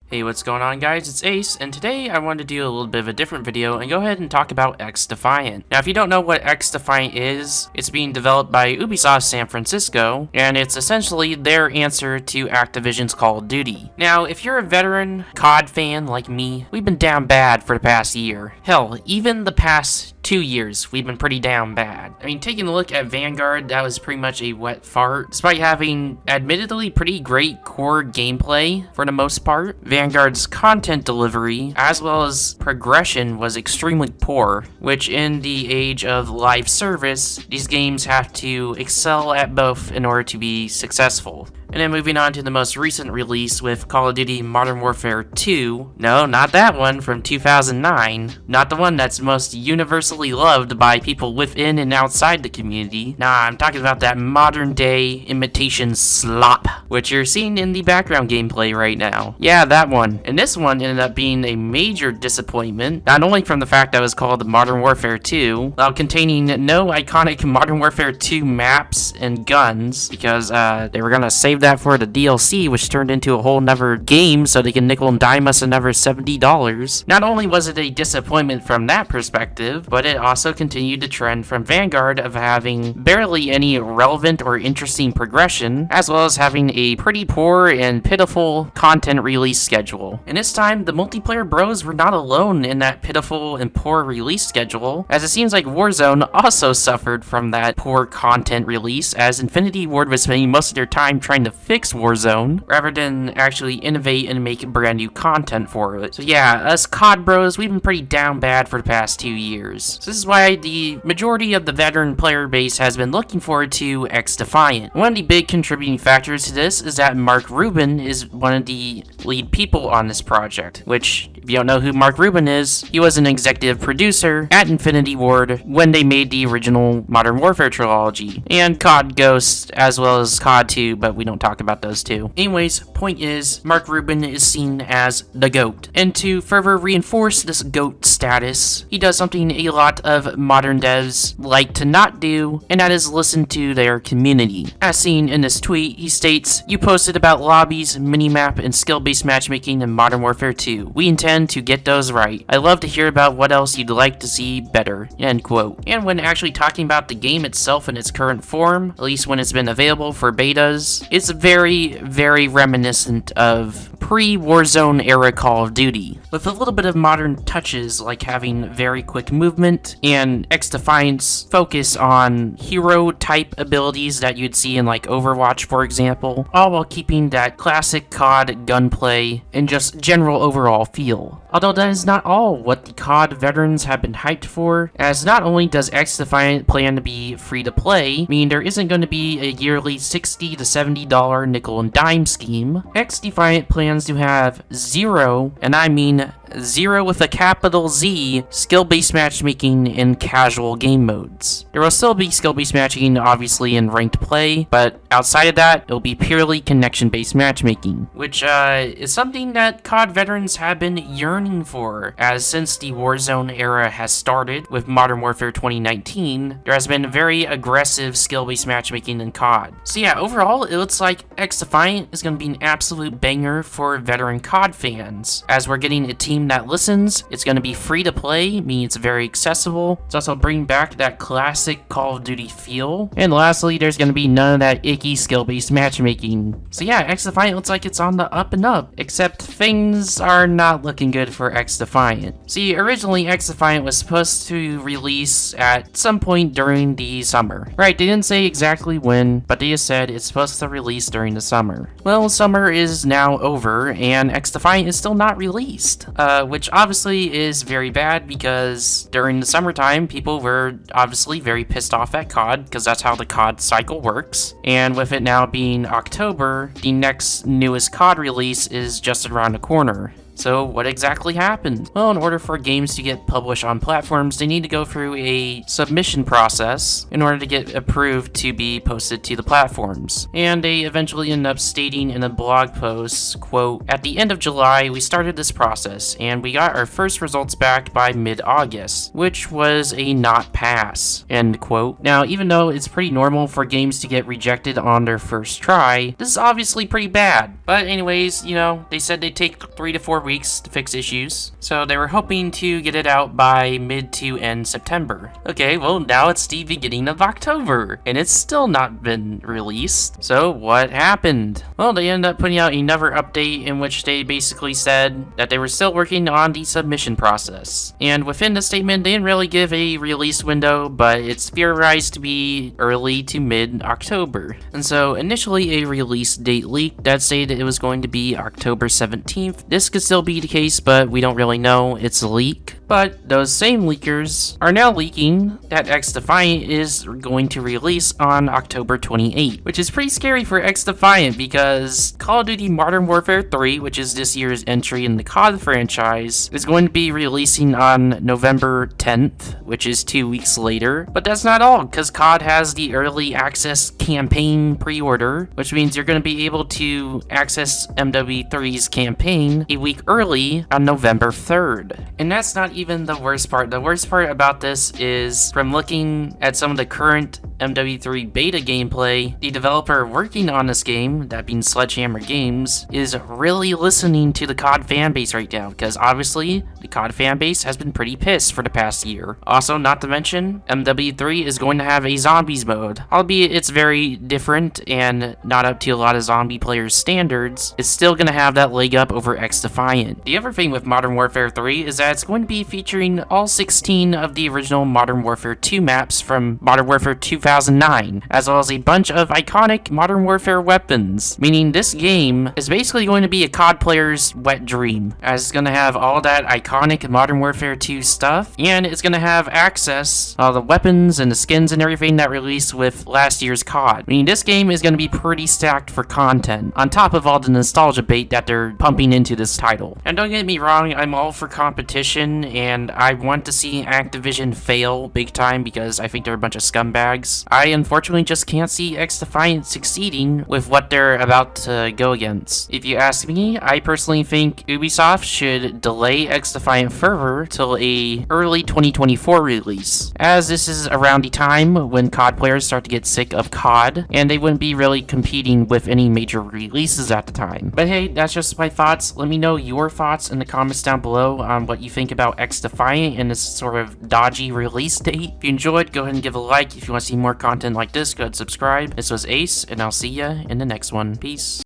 Hey, what's going on, guys? It's Ace, and today I wanted to do a little bit of a different video and go ahead and talk about XDefiant. Now, if you don't know what XDefiant is, it's being developed by Ubisoft San Francisco, and it's essentially their answer to Activision's Call of Duty. Now, if you're a veteran COD fan like me, we've been down bad for the past year. Hell, even the past 2 years, we've been pretty down bad. I mean, taking a look at Vanguard, that was pretty much a wet fart. Despite having admittedly pretty great core gameplay for the most part, Vanguard's content delivery, as well as progression, was extremely poor, which in the age of live service, these games have to excel at both in order to be successful. And then moving on to the most recent release with Call of Duty Modern Warfare 2. No, not that one from 2009. Not the one that's most universally loved by people within and outside the community. Nah, I'm talking about that modern day imitation slop, which you're seeing in the background gameplay right now. Yeah, that one. And this one ended up being a major disappointment, not only from the fact that it was called Modern Warfare 2, while containing no iconic Modern Warfare 2 maps and guns, because they were gonna save that for the DLC, which turned into a whole nother game so they can nickel and dime us another $70. Not only was it a disappointment from that perspective, but it also continued to trend from Vanguard of having barely any relevant or interesting progression, as well as having a pretty poor and pitiful content release schedule. And this time, the multiplayer bros were not alone in that pitiful and poor release schedule, as it seems like Warzone also suffered from that poor content release, as Infinity Ward was spending most of their time trying to fix Warzone, rather than actually innovate and make brand new content for it. So yeah, us COD bros, we've been pretty down bad for the past 2 years. So this is why the majority of the veteran player base has been looking forward to XDefiant. One of the big contributing factors to this is that Mark Rubin is one of the lead people on this project, which, if you don't know who Mark Rubin is, he was an executive producer at Infinity Ward when they made the original Modern Warfare trilogy, and COD Ghost, as well as COD 2, but we don't talk about those two. Anyways, point is, Mark Rubin is seen as the GOAT, and to further reinforce this GOAT status, he does something a lot of modern devs like to not do, and that is listen to their community. As seen in this tweet, he states, "You posted about lobbies, minimap, and skill-based matchmaking in Modern Warfare 2. We intend to get those right. I'd love to hear about what else you'd like to see better." End quote. And when actually talking about the game itself in its current form, at least when it's been available for betas, it's very, very reminiscent of pre-Warzone era Call of Duty, with a little bit of modern touches like having very quick movement and XDefiant's focus on hero-type abilities that you'd see in like Overwatch, for example, all while keeping that classic COD gunplay and just general overall feel. Although that is not all what the COD veterans have been hyped for, as not only does XDefiant plan to be free to play, meaning there isn't going to be a yearly $60 to $70 nickel and dime scheme, XDefiant plans to have zero, and I mean zero with a capital Z, skill-based matchmaking in casual game modes. There will still be skill-based matchmaking, obviously, in ranked play, but outside of that, it'll be purely connection-based matchmaking, which is something that COD veterans have been yearning for, as since the Warzone era has started with Modern Warfare 2019, there has been very aggressive skill-based matchmaking in COD. So yeah, overall, it looks like XDefiant is going to be an absolute banger for veteran COD fans, as we're getting a team that listens. It's going to be free to play, meaning it's very accessible. It's also bringing back that classic Call of Duty feel. And lastly, there's going to be none of that icky skill-based matchmaking. So yeah, XDefiant looks like it's on the up and up, except things are not looking good for XDefiant. See, originally XDefiant was supposed to release at some point during the summer. Right, they didn't say exactly when, but they just said it's supposed to release during the summer. Well, summer is now over, and XDefiant is still not released. Which obviously is very bad, because during the summertime, people were obviously very pissed off at COD, because that's how the COD cycle works. And with it now being October, the next newest COD release is just around the corner. So what exactly happened? Well, in order for games to get published on platforms, they need to go through a submission process in order to get approved to be posted to the platforms. And they eventually end up stating in a blog post, quote, "At the end of July, we started this process, and we got our first results back by mid-August, which was a not pass," end quote. Now, even though it's pretty normal for games to get rejected on their first try, this is obviously pretty bad. But anyways, they said they'd take 3 to 4 weeks to fix issues, so they were hoping to get it out by mid to end September. Okay, well, now it's the beginning of October, and it's still not been released. So what happened? Well, they ended up putting out another update in which they basically said that they were still working on the submission process. And within the statement, they didn't really give a release window, but it's theorized to be early to mid-October. And so initially a release date leaked that stated it was going to be October 17th. This could still be the case, but we don't really know. It's a leak. But those same leakers are now leaking that XDefiant is going to release on October 28th, which is pretty scary for XDefiant because Call of Duty Modern Warfare 3, which is this year's entry in the COD franchise, is going to be releasing on November 10th, which is 2 weeks later. But that's not all, because COD has the early access campaign pre-order, which means you're going to be able to access MW3's campaign a week early on November 3rd. And that's not even the worst part. The worst part about this is, from looking at some of the current MW3 beta gameplay, the developer working on this game, that being Sledgehammer Games, is really listening to the COD fanbase right now, because obviously the COD fanbase has been pretty pissed for the past year. Also, not to mention, MW3 is going to have a zombies mode. Albeit it's very different and not up to a lot of zombie players' standards, it's still going to have that leg up over XDefiant. The other thing with Modern Warfare 3 is that it's going to be featuring all 16 of the original Modern Warfare 2 maps from Modern Warfare 2009, as well as a bunch of iconic Modern Warfare weapons, meaning this game is basically going to be a COD player's wet dream, as it's going to have all that iconic Modern Warfare 2 stuff, and it's going to have access to all the weapons and the skins and everything that released with last year's COD, meaning this game is going to be pretty stacked for content, on top of all the nostalgia bait that they're pumping into this title. And don't get me wrong, I'm all for competition, and I want to see Activision fail big time because I think they're a bunch of scumbags. I unfortunately just can't see XDefiant succeeding with what they're about to go against. If you ask me, I personally think Ubisoft should delay XDefiant further till a early 2024 release, as this is around the time when COD players start to get sick of COD, and they wouldn't be really competing with any major releases at the time. But hey, that's just my thoughts. Let me know your thoughts in the comments down below on what you think about XDefiant and this sort of dodgy release date. If you enjoyed, go ahead and give a like. If you want to see more content like this, go ahead and subscribe. This was Ace, and I'll see ya in the next one. Peace.